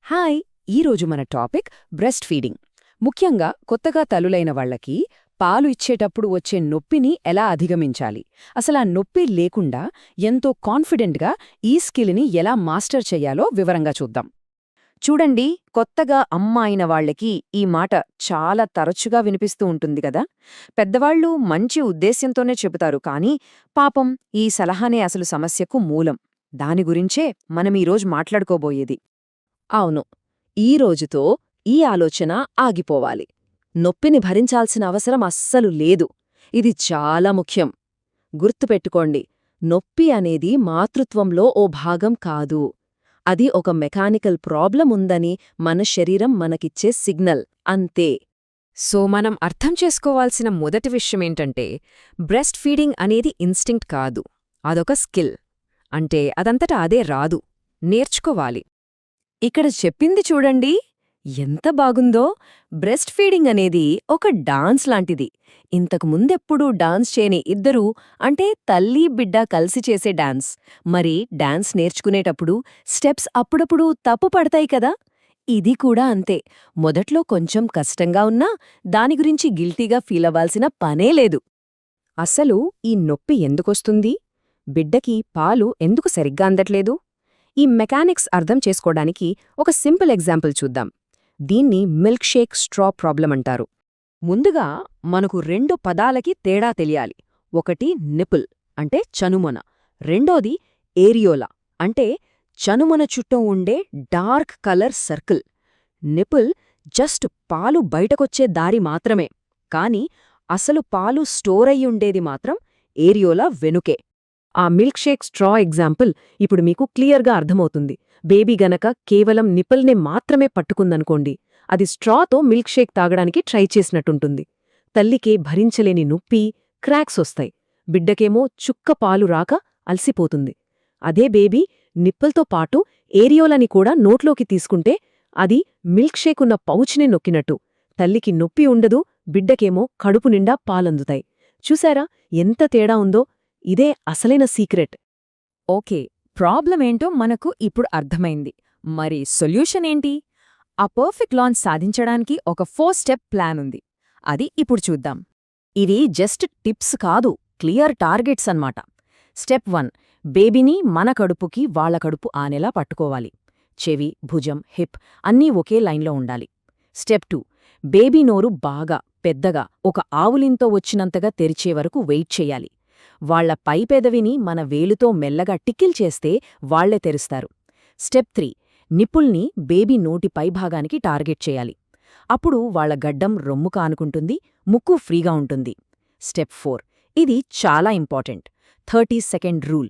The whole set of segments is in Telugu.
హాయ్! ఈరోజు మన టాపిక్ బ్రెస్ట్ ఫీడింగ్. ముఖ్యంగా కొత్తగా తల్లులైన వాళ్లకి పాలు ఇచ్చేటప్పుడు వచ్చే నొప్పిని ఎలా అధిగమించాలి, అసలా నొప్పి లేకుండా ఎంతో కాన్ఫిడెంట్గా ఈ స్కిల్ని ఎలా మాస్టర్ చెయ్యాలో వివరంగా చూద్దాం. చూడండి, కొత్తగా అమ్మ అయిన వాళ్లకి ఈ మాట చాలా తరచుగా వినిపిస్తూ ఉంటుంది కదా. పెద్దవాళ్లు మంచి ఉద్దేశ్యంతోనే చెబుతారు, కానీ పాపం ఈ సలహానే అసలు సమస్యకు మూలం. దాని గురించే మనమీరోజు మాట్లాడుకోబోయేది. అవును, ఈ రోజుతో ఈ ఆలోచన ఆగిపోవాలి. నొప్పిని భరించాల్సిన అవసరం అస్సలు లేదు. ఇది చాలా ముఖ్యం. గుర్తుపెట్టుకోండి, నొప్పి అనేది మాతృత్వంలో ఓ భాగం కాదు. అది ఒక మెకానికల్ ప్రాబ్లం ఉందని మన శరీరం మనకిచ్చే సిగ్నల్, అంతే. సో మనం అర్థం చేసుకోవాల్సిన మొదటి విషయమేంటంటే, బ్రెస్ట్ ఫీడింగ్ అనేది ఇన్స్టింక్ట్ కాదు, అదొక స్కిల్. అంటే అదంతటా అదే రాదు, నేర్చుకోవాలి. ఇక్కడ చెప్పింది చూడండి, ఎంత బాగుందో. బ్రెస్ట్ ఫీడింగ్ అనేది ఒక డాన్స్ లాంటిది. ఇంతకు ముందెప్పుడూ డాన్స్ చేయని ఇద్దరూ, అంటే తల్లి బిడ్డ కలిసి చేసే డాన్స్. మరి డాన్స్ నేర్చుకునేటప్పుడు స్టెప్స్ అప్పుడప్పుడు తప్పు పడతాయి కదా. ఇది కూడా అంతే. మొదట్లో కొంచెం కష్టంగా ఉన్నా దాని గురించి గిల్టీగా ఫీలవ్వాల్సిన పనే లేదు. అసలు ఈ నొప్పి ఎందుకొస్తుంది? బిడ్డకి పాలు ఎందుకు సరిగ్గా అందట్లేదు? ఈ మెకానిక్స్ అర్థం చేసుకోవడానికి ఒక సింపుల్ ఎగ్జాంపుల్ చూద్దాం. దీన్ని మిల్క్ షేక్ స్ట్రా ప్రాబ్లం అంటారు. ముందుగా మనకు రెండు పదాలకి తేడా తెలియాలి. ఒకటి నిపుల్ అంటే చనుమొన, రెండోది ఏరియోలా అంటే చనుమొన చుట్టూ ఉండే dark colour circle. Nipple just పాలు బయటకొచ్చే దారి మాత్రమే, కాని అసలు పాలు స్టోర్ అయ్యుండేది మాత్రం ఏరియోలా వెనుకే. ఆ మిల్క్ షేక్ స్ట్రా ఎగ్జాంపుల్ ఇప్పుడు మీకు క్లియర్గా అర్థమవుతుంది. బేబీ గనక కేవలం నిపుల్నే మాత్రమే పట్టుకుందనుకోండి, అది స్ట్రాతో మిల్క్ షేక్ తాగడానికి ట్రై చేసినట్టుంటుంది. తల్లికే భరించలేని నొప్పి, క్రాక్స్ వస్తాయి. బిడ్డకేమో చుక్క పాలు రాక అలసిపోతుంది. అదే బేబీ నిప్పుల్తో పాటు ఏరియోలని కూడా నోట్లోకి తీసుకుంటే అది మిల్క్ షేక్ ఉన్న పౌచ్నే నొక్కినట్టు. తల్లికి నొప్పి ఉండదు, బిడ్డకేమో కడుపు నిండా పాలందుతాయి. చూశారా ఎంత తేడా ఉందో? ఇదే అసలైన సీక్రెట్. ఓకే, ప్రాబ్లమేంటో మనకు ఇప్పుడు అర్థమైంది. మరి సొల్యూషన్ ఏంటి? ఆ పర్ఫెక్ట్ లాంచ్ సాధించడానికి ఒక 4 స్టెప్ ప్లాన్ ఉంది. అది ఇప్పుడు చూద్దాం. ఇది జస్ట్ టిప్స్ కాదు, క్లియర్ టార్గెట్స్ అన్నమాట. స్టెప్ 1, బేబీని మన కడుపుకి వాళ్ల కడుపు ఆనేలా పట్టుకోవాలి. చెవి, భుజం, హిప్ అన్నీ ఒకే లైన్లో ఉండాలి. స్టెప్ 2, బేబీ నోరు బాగా పెద్దగా ఒక ఆవులింతో వచ్చినంతగా తెరిచే వరకు వెయిట్ చెయ్యాలి. వాళ్ల పైపెదవిని మన వేలుతో మెల్లగా టికిల్ చేస్తే వాళ్లే తెరుస్తారు. స్టెప్ 3, నిపుల్ని బేబీ నోటి పైభాగానికి టార్గెట్ చేయాలి. అప్పుడు వాళ్ల గడ్డం రొమ్ము కానుకుంటుంది, ముక్కు ఫ్రీగా ఉంటుంది. స్టెప్ 4, ఇది చాలా ఇంపార్టెంట్, 30 సెకండ్ రూల్.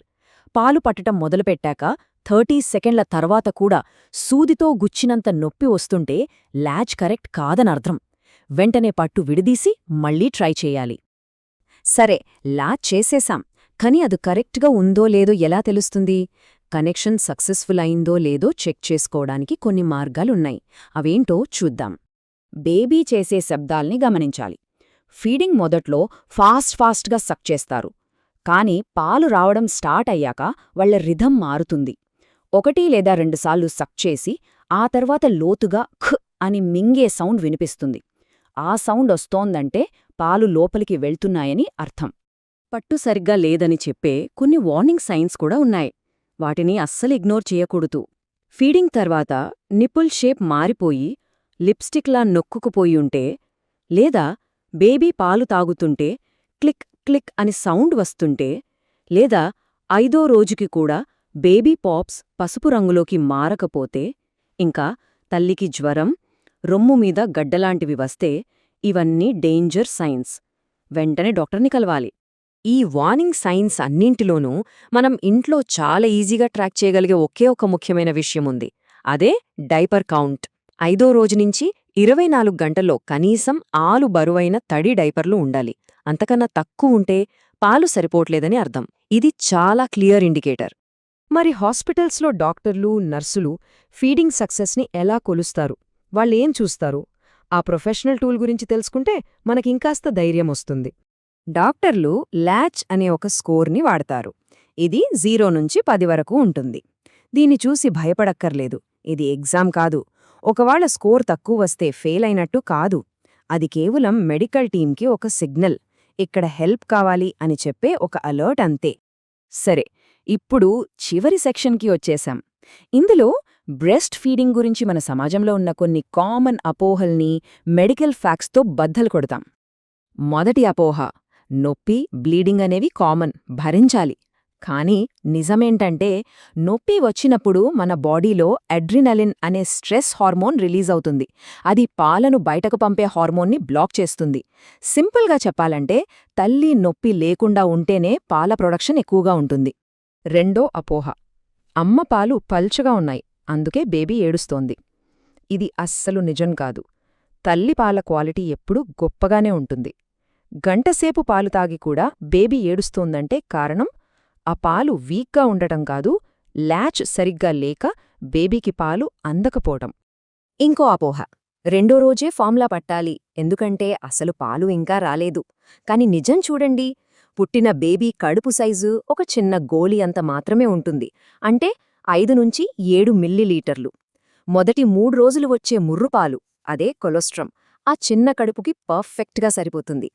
పాలు పట్టటం మొదలుపెట్టాక 30 సెకండ్ల తర్వాత కూడా సూదితో గుచ్చినంత నొప్పి వస్తుంటే లాచ్ కరెక్ట్ కాదనర్థం. వెంటనే పట్టు విడదీసి మళ్లీ ట్రై చేయాలి. సరే, లాచ్ చేసేశాం, కానీ అది కరెక్ట్గా ఉందో లేదో ఎలా తెలుస్తుంది? కనెక్షన్ సక్సెస్ఫుల్ అయిందో లేదో చెక్ చేసుకోవడానికి కొన్ని మార్గాలున్నాయి. అవేంటో చూద్దాం. బేబీ చేసే శబ్దాల్ని గమనించాలి. ఫీడింగ్ మొదట్లో ఫాస్ట్గా సక్ చేస్తారు, కానీ పాలు రావడం స్టార్ట్ అయ్యాక వాళ్ల రిథం మారుతుంది. 1 లేదా 2 సార్లు సక్ చేసి ఆ తర్వాత లోతుగా ఖ్ అని మింగే సౌండ్ వినిపిస్తుంది. ఆ సౌండ్ వస్తోందంటే పాలు లోపలికి వెళ్తున్నాయని అర్థం. పట్టు సరిగ్గా లేదని చెప్పే కొన్ని వార్నింగ్ సైన్స్ కూడా ఉన్నాయి. వాటిని అస్సలు ఇగ్నోర్ చేయకూడదు. ఫీడింగ్ తర్వాత నిపుల్ షేప్ మారిపోయి లిప్స్టిక్లా నొక్కుకుపోయుంటే, లేదా బేబీ పాలు తాగుతుంటే క్లిక్ క్లిక్ అని సౌండ్ వస్తుంటే, లేదా 5వ రోజుకి కూడా బేబీ పాప్స్ పసుపు రంగులోకి మారకపోతే, ఇంకా తల్లికి జ్వరం, రొమ్ము మీద గడ్డలాంటివి వస్తే ఇవన్నీ డేంజర్ సైన్స్. వెంటనే డాక్టర్ని కలవాలి. ఈ వార్నింగ్ సైన్స్ అన్నింటిలోనూ మనం ఇంట్లో చాలా ఈజీగా ట్రాక్ చేయగలిగే ఒకే ఒక ముఖ్యమైన విషయముంది. అదే డైపర్ కౌంట్. 5వ రోజు నుంచి 24 గంటల్లో కనీసం 6 బరువైన తడి డైపర్లు ఉండాలి. అంతకన్నా తక్కువ ఉంటే పాలు సరిపోవట్లేదని అర్థం. ఇది చాలా క్లియర్ ఇండికేటర్. మరి హాస్పిటల్స్లో డాక్టర్లు, నర్సులు ఫీడింగ్ సక్సెస్ని ఎలా కొలుస్తారు? వాళ్ళేం చూస్తారు? ఆ ప్రొఫెషనల్ టూల్ గురించి తెలుసుకుంటే మనకింకాస్త ధైర్యం వస్తుంది. డాక్టర్లు లాచ్ అనే ఒక స్కోర్ని వాడతారు. ఇది 0 నుంచి 10 వరకు ఉంటుంది. దీన్ని చూసి భయపడక్కర్లేదు. ఇది ఎగ్జామ్ కాదు. ఒకవేళ స్కోర్ తక్కువ వస్తే ఫెయిల్ అయినట్టు కాదు. అది కేవలం మెడికల్ టీంకి ఒక సిగ్నల్, ఇక్కడ హెల్ప్ కావాలి అని చెప్పే ఒక అలర్ట్ అంతే. సరే, ఇప్పుడు చివరి సెక్షన్కి వచ్చేశాం. ఇందులో బ్రెస్ట్ ఫీడింగ్ గురించి మన సమాజంలో ఉన్న కొన్ని కామన్ అపోహల్ని మెడికల్ ఫ్యాక్ట్స్తో బద్దలు కొడతాం. మొదటి అపోహ, నొప్పి, బ్లీడింగ్ అనేవి కామన్, భరించాలి. కానీ నిజమేంటంటే, నొప్పి వచ్చినప్పుడు మన బాడీలో అడ్రినలిన్ అనే స్ట్రెస్ హార్మోన్ రిలీజ్ అవుతుంది. అది పాలను బయటకు పంపే హార్మోన్ని బ్లాక్ చేస్తుంది. సింపుల్గా చెప్పాలంటే, తల్లి నొప్పి లేకుండా ఉంటేనే పాల ప్రొడక్షన్ ఎక్కువగా ఉంటుంది. రెండో అపోహ, అమ్మ పాలు పల్చగా ఉన్నాయి, అందుకే బేబీ ఏడుస్తోంది. ఇది అస్సలు నిజం కాదు. తల్లి పాల క్వాలిటీ ఎప్పుడూ గొప్పగానే ఉంటుంది. గంటసేపు పాలు తాగి కూడా బేబీ ఏడుస్తోందంటే కారణం ఆ పాలు వీక్గా ఉండటం కాదు, ల్యాచ్ సరిగ్గా లేక బేబీకి పాలు అందకపోవటం. ఇంకో అపోహ, రెండో రోజే ఫార్ములా పట్టాలి, ఎందుకంటే అసలు పాలు ఇంకా రాలేదు. కాని నిజం చూడండి, పుట్టిన బేబీ కడుపు సైజు ఒక చిన్న గోళీ అంత మాత్రమే ఉంటుంది. అంటే 5-7 మిల్లీలీటర్లు. మొదటి 3 రోజులు వచ్చే ముర్రుపాలు, అదే కొలెస్ట్రామ్, ఆ చిన్న కడుపుకి పర్ఫెక్ట్గా సరిపోతుంది.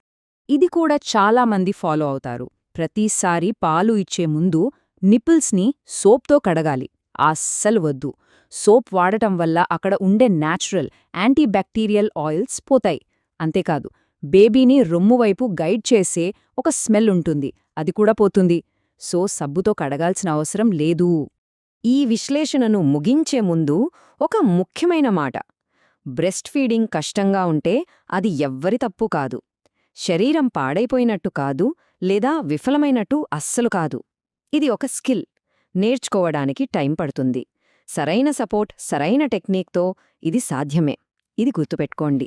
ఇది కూడా చాలామంది ఫాలో అవుతారు. ప్రతిసారి పాలు ఇచ్చే ముందు నిపుల్స్ని సోప్తో కడగాలి. అస్సలు వద్దు. సోప్ వాడటం వల్ల అక్కడ ఉండే న్యాచురల్ యాంటీబ్యాక్టీరియల్ ఆయిల్స్ పోతాయి. అంతేకాదు, బేబీని రొమ్మువైపు గైడ్ చేసే ఒక స్మెల్ ఉంటుంది, అది కూడా పోతుంది. సో సబ్బుతో కడగాల్సిన అవసరం లేదు. ఈ విశ్లేషణను ముగించే ముందు ఒక ముఖ్యమైన మాట. బ్రెస్ట్ ఫీడింగ్ కష్టంగా ఉంటే అది ఎవ్వరి తప్పు కాదు. శరీరం పాడైపోయినట్టు కాదు, లేదా విఫలమైనట్టు అస్సలు కాదు. ఇది ఒక స్కిల్. నేర్చుకోవడానికి టైం పడుతుంది. సరైన సపోర్ట్, సరైన టెక్నిక్తో ఇది సాధ్యమే. ఇది గుర్తుపెట్టుకోండి.